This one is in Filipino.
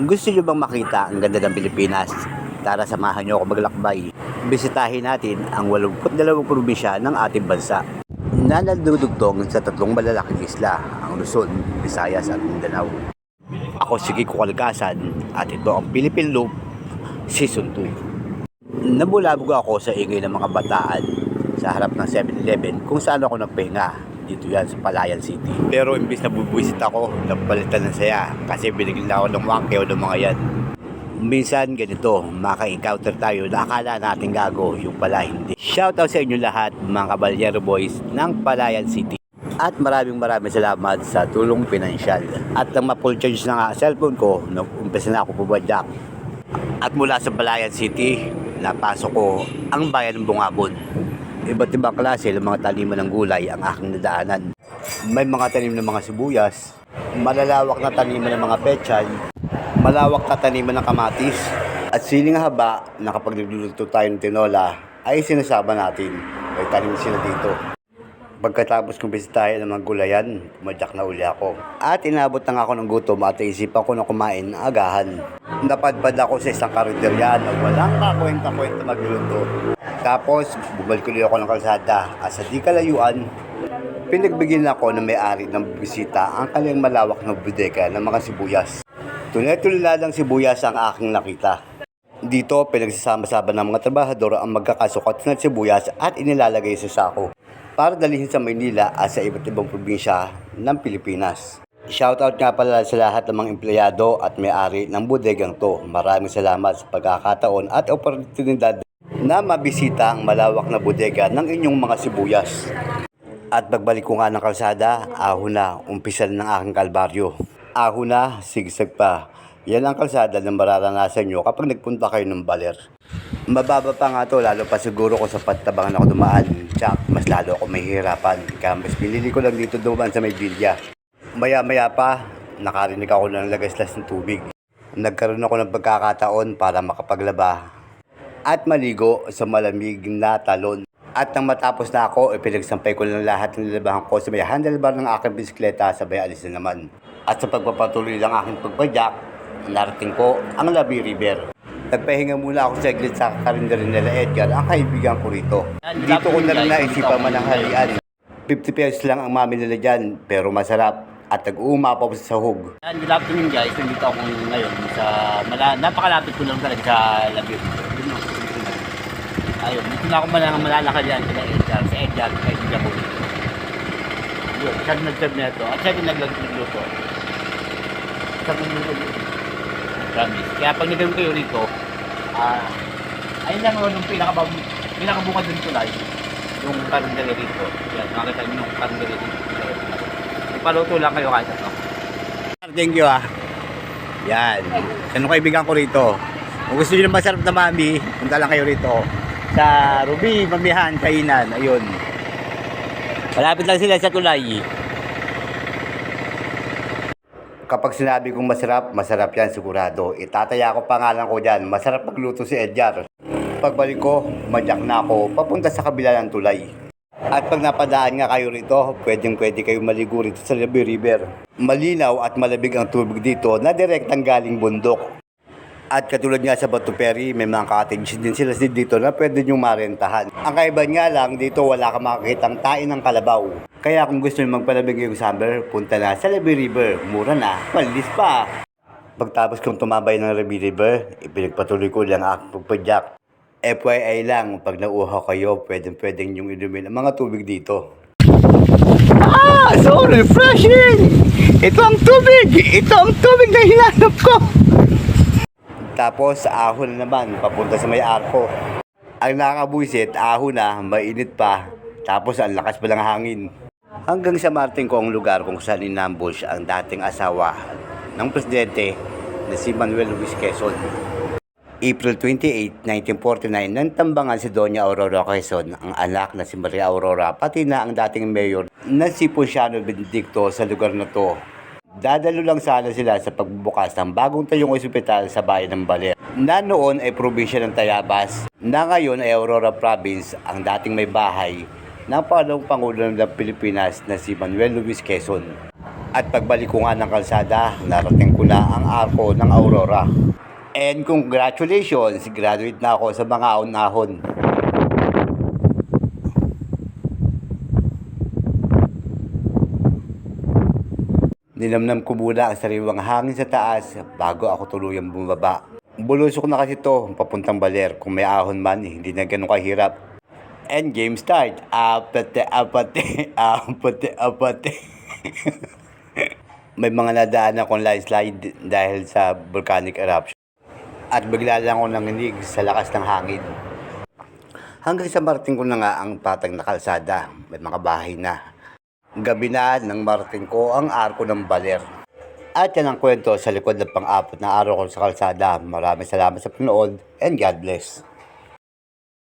Gusto nyo bang makita ang ganda ng Pilipinas? Tara, samahan nyo ako maglakbay. Bisitahin natin ang 82 probinsya ng ating bansa na nagdudugtong sa tatlong malalaking isla, ang Luzon, Visayas at Mindanao. Ako si Kiko Kalikasan at ito ang Philippine Loop Season 2. Nabulabog ako sa ingay ng mga bataan sa harap ng 7-Eleven kung saan ako nagpahinga. Dito yan sa Palayan City. Pero imbis na bubuisit ako, napalitan ng saya kasi binigyan ako ng wangkeo ng mga yan. Minsan ganito, maka-encounter tayo na akala natin gago, yung pala hindi. Shoutout sa inyo lahat mga Kabalyero Boys ng Palayan City. At maraming salamat sa tulong pinansyal. At nang ma-full charge na nga ang cellphone ko, umpisa na ako pumadyak. At mula sa Palayan City, napasok ko ang bayan ng Bungabon. Iba't ibang klase ng mga taniman ng gulay ang aking nadaanan. May mga tanim ng mga sibuyas, malalawak na taniman ng mga pechay, malawak na taniman ng kamatis, at siling haba na kapag nagluluto tayo ng tinola ay sinasama natin. May tanim sila dito. Pagkatapos kong bisitahin ng mga gulayan, pumadyak na uli ako. At inabot na ako ng gutom at isipan ko na kumain ng agahan. Napadpad ako sa isang karinderya na walang kakwenta-kwenta magluluto. Tapos, bumalik ulit ako ng kalsada at sa di kalayuan, pinagbigyan ako ng may-ari ng bisita ang kanyang malawak na bodega ng mga sibuyas. Tunay-tulala ng sibuyas ang aking nakita. Dito, pinagsasama-sama ng mga trabahador ang magkakasukat ng sibuyas at inilalagay sa sako para dalhin sa Maynila at sa iba't ibang probinsya ng Pilipinas. Shoutout nga pala sa lahat ng mga empleyado at may-ari ng bodegang to. Maraming salamat sa pagkakataon at oportunidad na mabisita ang malawak na bodega ng inyong mga sibuyas. At pagbalik ko nga ng kalsada, ahon na, umpisa ng aking kalbaryo. Ahon na, sigsag pa. Yan ang kalsada na mararanasan nyo kapag nagpunta kayo ng Baler. Mababa pa nga to, lalo pa siguro kung sa patabangan ako dumaan. Tsak, mas lalo ako mahihirapan. Kaya mas pinili ko lang dito dumaan sa may bilya. Maya-maya pa, nakarinig ako ng lagaslas ng tubig. Nagkaroon ako ng pagkakataon para makapaglaba at maligo sa malamig na talon. At nang matapos na ako, pinagsampay ko lang lahat ng nilabahan ko sa may handlebar ng aking bisikleta, sabay alis na naman. At sa pagpapatuloy ng aking pagpadyak, narating ko ang Labi River. Nagpahinga muna ako saglit sa karinderya nila Edgar, ang kaibigan ko rito. Dito ko na rin naisipan mananghalian. 50 pesos lang ang mami nila dyan, pero masarap at nag-uumapaw sa sahog. Good afternoon guys, nandito ako ngayon sa napakalapit ko lang talaga sa Labi River. Ayun, dito na ako malalakad yan kila Edgar, sa Edgar, kay si Jabo. Yun, siya nag-serve na ito, at siya din nagluto. Siya nagluto. Promise. Kaya pag nagawin kayo rito, ayun lang nung pinakabungad ng tulay, yung karinderya rito. Yan, makakita nyo yung karinderya rito. Ipaluto lang kayo kahit ito. Thank you Yan. Ano kaibigan ko rito? Kung gusto nyo ng masarap na mami, punta lang kayo rito. Sa Ruby, Mamihan, Kainan. Ayun. Malapit lang sila sa tulay. Kapag sinabi kong masarap, masarap yan sigurado. Itataya ko pangalan ko dyan. Masarap magluto si Edgar. Pagbalik ko, madyak na ako papunta sa kabila ng tulay. At pag napadaan nga kayo rito, pwede kayo maligo rito sa Labi River. Malinaw at malabig ang tubig dito na direktang galing bundok. At katulad nga sa Batu Ferry, may mga cottage din sila dito na pwede nyo marentahan. Ang kaiba nga lang, dito wala ka makakitang tain ng kalabaw. Kaya kung gusto nyo magpalabig yung summer, punta na sa Labi River. Mura na, malinis pa. Pagtapos kong tumabay ng Labi River, ipinagpatuloy ko lang aking pagpadyak. FYI lang, pag nauuhaw kayo, pwedeng yung inumin ang mga tubig dito. So refreshing! Ito ang tubig! Ito ang tubig na hinanap ko! Tapos ahon na naman, papunta sa may arko. Ang nakakabuisit, ahon na, mainit pa. Tapos ang lakas pa ng hangin. Hanggang sa marating ko ang lugar kung saan inambush ang dating asawa ng presidente na si Manuel Luis Quezon. April 28, 1949, nang tambangan si Doña Aurora Quezon, ang anak na si Maria Aurora, pati na ang dating mayor na si Ponciano Benedicto sa lugar na to. Dadalo lang sana sila sa pagbubukas ng bagong tayong ospital sa bayan ng Baler, na noon ay probinsya ng Tayabas, na ngayon ay Aurora Province, ang dating may bahay ng pangalawang Pangulo ng Pilipinas na si Manuel Luis Quezon. At pagbalik ko nga ng kalsada, narating ko na ang arko ng Aurora. And congratulations, graduate na ako sa mga ahon-ahon. Ninamnam ko muna ang sariwang hangin sa taas bago ako tuluyang bumaba. Bulusok na kasi to, papuntang Baler. Kung may ahon man, hindi na ganun kahirap. And game start. Apate, apate, apate, apate. May mga nadaan akong landslide dahil sa volcanic eruption. At bigla lang ako nanginig sa lakas ng hangin. Hanggang sa marating ko na nga ang patag na kalsada. May mga bahay na. Gabi na nang marating ko ang arko ng Baler. At yan ang kwento sa likod ng pang-apat na araw ko sa kalsada. Maraming salamat sa panood and God bless.